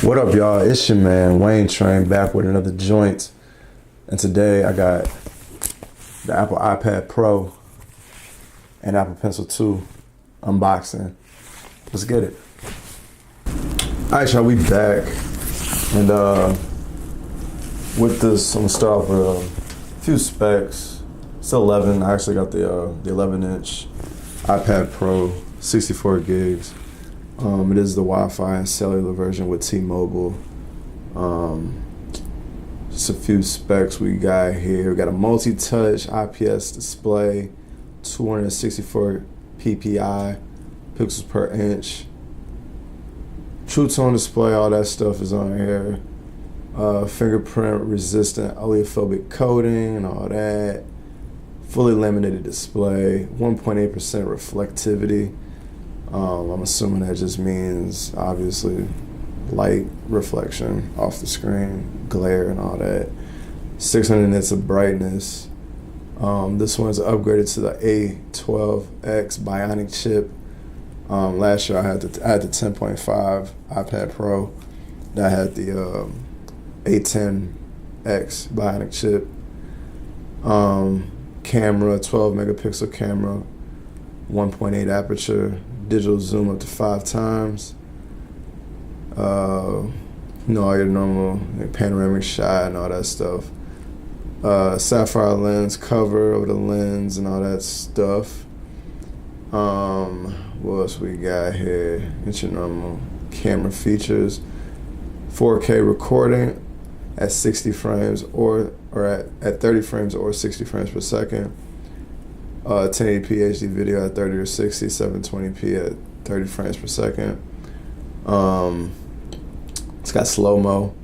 What up, y'all? It's your man Wayne Train back with another joint, and today I got the Apple iPad Pro and Apple Pencil 2 unboxing. Let's get it. All right, y'all, we back, and with this, I'm gonna start off with a few specs. It's 11. I actually got the 11-inch iPad Pro, 64 gigs. It is the Wi-Fi and cellular version with T-Mobile. Just a few specs we got here. We got a multi-touch IPS display, 264 ppi, pixels per inch. True tone display, all that stuff is on here. Fingerprint resistant oleophobic coating and all that. Fully laminated display, 1.8% reflectivity. I'm assuming that just means, obviously, light reflection off the screen, glare and all that. 600 nits of brightness. This one's upgraded to the A12X Bionic chip. Last year I had the 10.5 iPad Pro that had the A10X Bionic chip. Camera, 12 megapixel camera, 1.8 aperture. Digital zoom up to 5 times. All your normal panoramic shot and all that stuff. Sapphire lens cover over the lens and all that stuff. What else we got here? It's your normal camera features. 4K recording at 60 frames or at 30 frames or 60 frames per second. 1080p HD video at 30 or 60, 720p at 30 frames per second. It's got slow-mo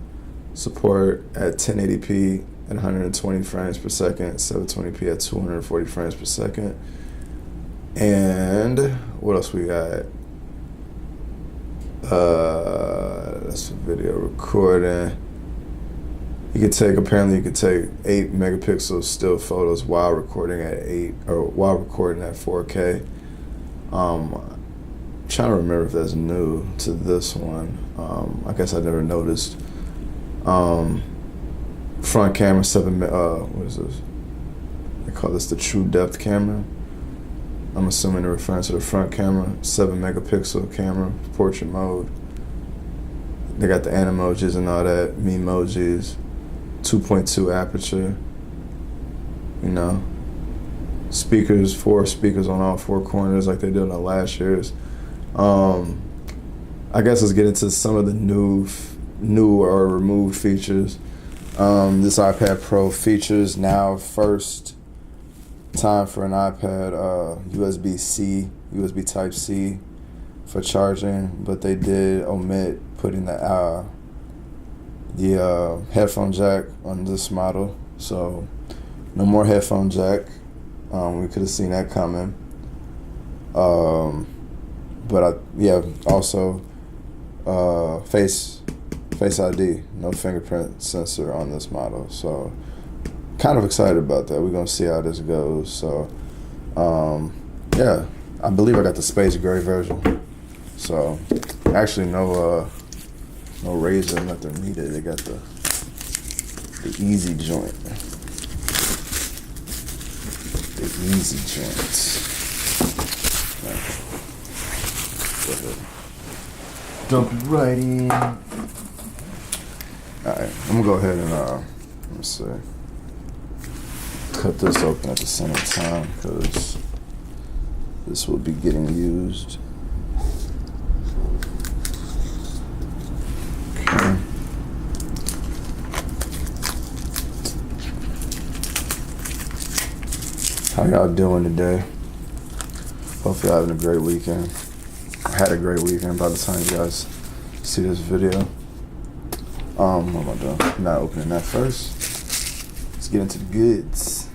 support at 1080p at 120 frames per second, 720p at 240 frames per second. And what else we got? That's a video recording. You could take 8 megapixel still photos while recording at 4K. Trying to remember if that's new to this one. I guess I never noticed. Front camera, what is this? They call this the true depth camera. I'm assuming they're referring to the front camera. 7 megapixel camera, portrait mode. They got the animojis and all that, memojis. 2.2 aperture. Speakers, 4 speakers on all 4 corners like they did on the last year's. I guess let's get into some of the new or removed features. This iPad Pro features now first time for an iPad USB Type-C for charging, but they did omit putting the headphone jack on this model, so no more headphone jack. We could have seen that coming. Also Face ID, no fingerprint sensor on this model. So kind of excited about that. We're gonna see how this goes. So I believe I got the space gray version. So actually no razor, nothing needed. They got the easy joint. The easy joints. Go ahead. Dump it right in. Alright, I'm gonna go ahead and let me see. Cut this open at the same time because this will be getting used. How y'all doing today? Hopefully y'all having a great weekend. I had a great weekend by the time you guys see this video. What am I doing? I'm not opening that first. Let's get into the goods.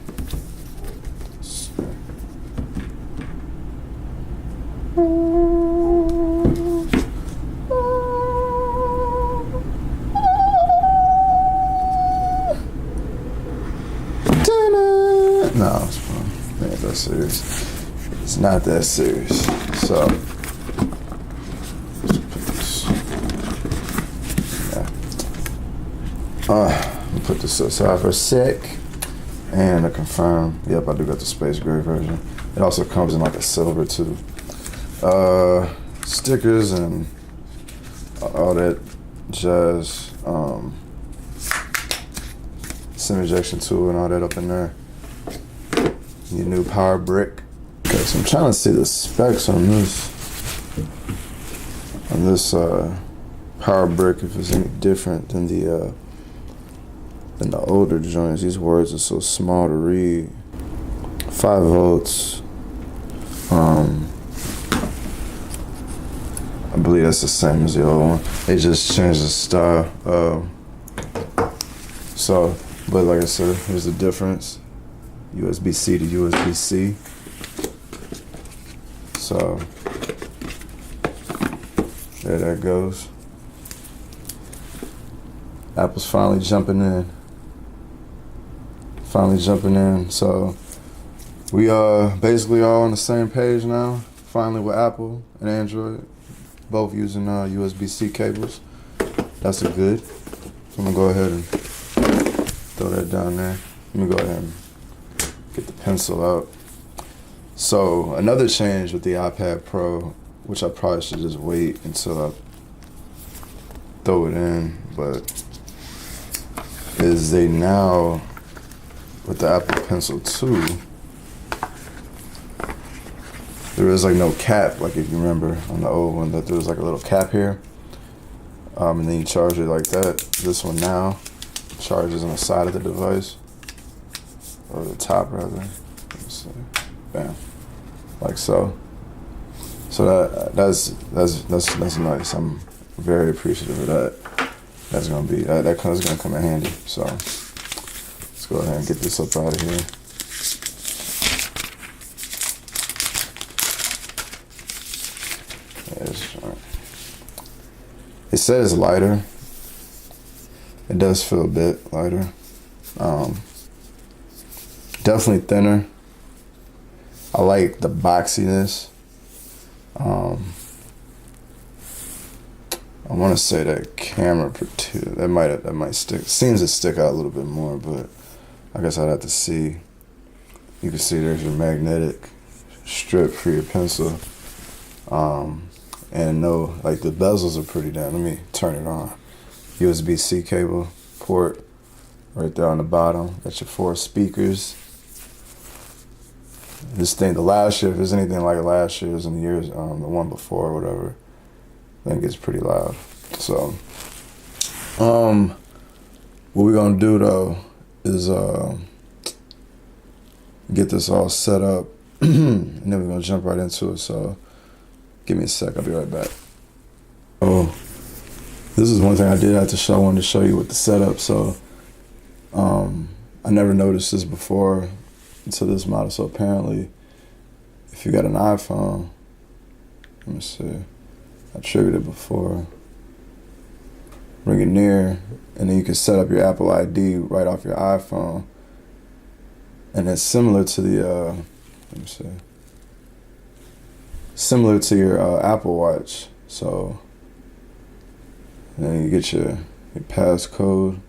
No, it's fun. It ain't that serious. It's not that serious. So Let me put this aside for a sec. And to confirm, yep, I do got the space gray version. It also comes in like a silver too. Stickers and all that jazz. SIM ejection tool and all that up in there. Your new power brick. Okay, so I'm trying to see the specs on this power brick, if it's any different than the older joints. These words are so small to read. 5 volts. I believe that's the same as the old one. They just changed the style. But like I said, here's the difference. USB-C to USB-C. So there that goes. Apple's finally jumping in. So we are basically all on the same page now. Finally with Apple and Android, both using USB-C cables. That's a good. So I'm gonna go ahead and throw that down there. Let me go ahead and get the pencil out. So another change with the iPad Pro, which I probably should just wait until I throw it in, but is they now, with the Apple Pencil 2, there is like no cap, like if you remember on the old one that there was like a little cap here, and then you charge it like that. This one now charges on the side of the device, or the top rather. Let me see. Bam, like so. So that's nice. I'm very appreciative of that. That's gonna be that is gonna come in handy. So let's go ahead and get this up out of here. It says lighter. It does feel a bit lighter. Definitely thinner. I like the boxiness. I want to say that camera that might seems to stick out a little bit more, but I guess I'd have to see. You can see there's your magnetic strip for your pencil. And no, like the bezels are pretty down. Let me turn it on. USB-C cable port right there on the bottom. That's your 4 speakers. This thing, the last year, if it's anything like last year's and the years, the one before or whatever, I think it's pretty loud. So, what we're gonna do though is get this all set up, and then we're gonna jump right into it. So, give me a sec. I'll be right back. Oh, this is one thing I did have to show. I wanted to show you with the setup. So, I never noticed this before until this model. So apparently, if you got an iPhone, let me see. I triggered it before. Bring it near, and then you can set up your Apple ID right off your iPhone. And it's similar to the, let me see. Similar to your Apple Watch. So, and then you get your passcode.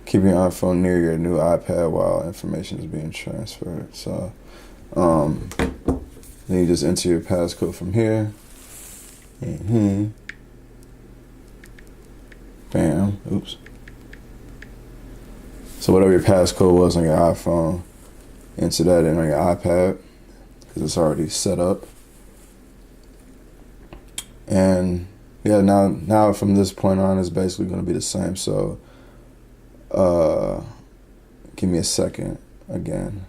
Keep your iPhone near your new iPad while information is being transferred. So, then you just enter your passcode from here. Bam. Oops. So whatever your passcode was on your iPhone, enter that in on your iPad because it's already set up. And yeah, now from this point on, it's basically going to be the same. So, give me a second again.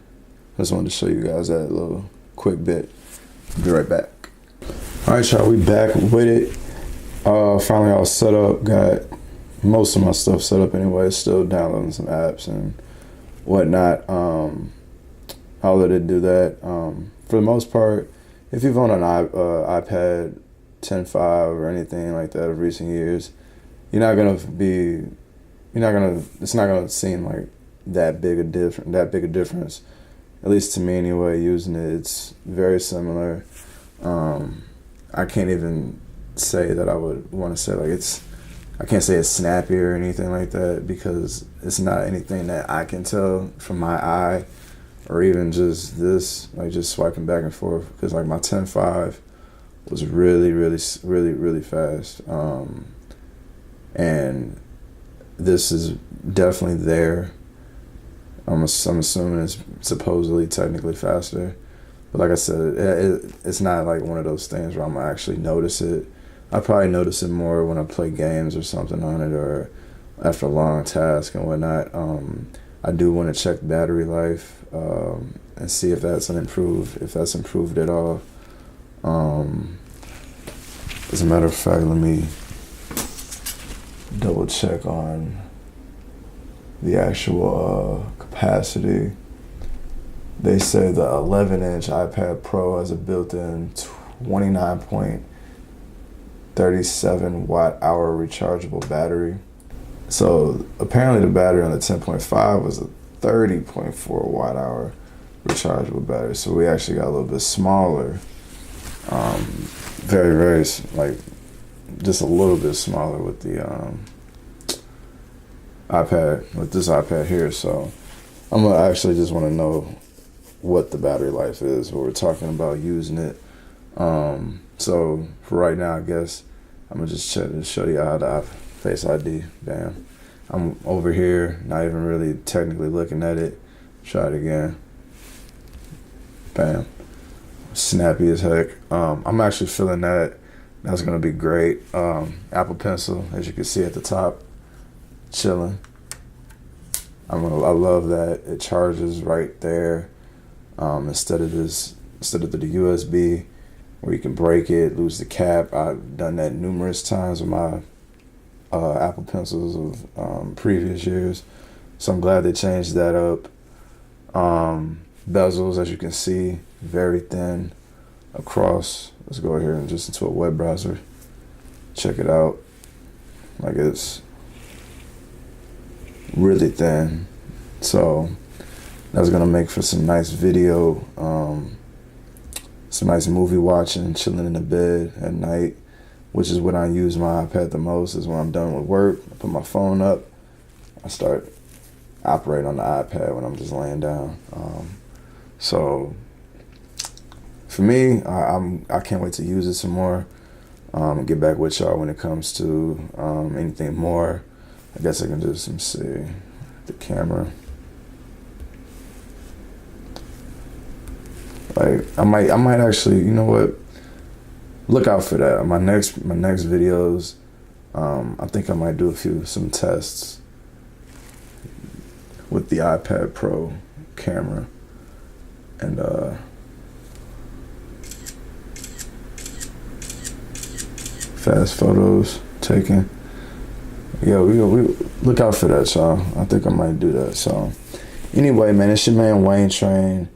I just wanted to show you guys that little quick bit. Be right back. All right, y'all, we back with it. Finally, I was set up. Got most of my stuff set up anyway. Still downloading some apps and whatnot. I'll let it do that. For the most part, if you've owned an iPad 10.5 or anything like that of recent years, it's not gonna seem like that big a difference. At least to me anyway, using it, it's very similar. I can't even say that I would want to say like it's I can't say it's snappy or anything like that because it's not anything that I can tell from my eye or even just this, like just swiping back and forth. Because like my 10.5 was really fast. And this is definitely there. I'm assuming it's supposedly technically faster. But like I said, it's not like one of those things where I'm gonna actually notice it. I probably notice it more when I play games or something on it, or after a long task and whatnot. I do want to check battery life and see if that's improved at all. As a matter of fact, let me double check on the actual capacity. They say the 11-inch iPad Pro has a built-in 29.37 watt-hour rechargeable battery. So apparently the battery on the 10.5 was a 30.4 watt-hour rechargeable battery. So we actually got a little bit smaller. Very, like, just a little bit smaller with the iPad, with this iPad here. So I'm gonna actually just want to know what the battery life is when we're talking about using it. So for right now, I guess I'm gonna just show you how to Face ID. Bam. I'm over here, not even really technically looking at it. Try it again. Bam. Snappy as heck. I'm actually feeling that. That's gonna be great. Apple Pencil, as you can see at the top, chilling. I love that it charges right there. Instead of the USB where you can break it, lose the cap. I've done that numerous times with my Apple Pencils of previous years. So I'm glad they changed that up. Bezels, as you can see, very thin across. Let's go here and just into a web browser. Check it out. Like, it's really thin. So that's gonna make for some nice video, some nice movie watching, chilling in the bed at night, which is when I use my iPad the most, is when I'm done with work. I put my phone up, I start operating on the iPad when I'm just laying down. So for me, I can't wait to use it some more. Get back with y'all when it comes to anything more. I guess I can just, let me see, the camera. Like, I might actually, you know what? Look out for that. My next videos, I think I might do some tests with the iPad Pro camera and fast photos taken. Yeah, we look out for that, y'all. I think I might do that. So anyway, man, it's your man Wayne Train.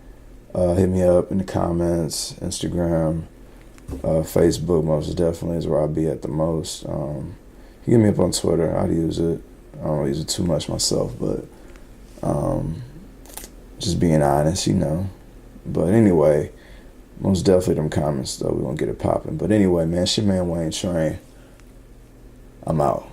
Hit me up in the comments, Instagram, Facebook most definitely is where I'll be at the most. You hit me up on Twitter. I'd use it. I don't use it too much myself, but just being honest, you know. But anyway, most definitely them comments though, we're gonna get it popping. But anyway, man, it's your man Wayne Train. I'm out.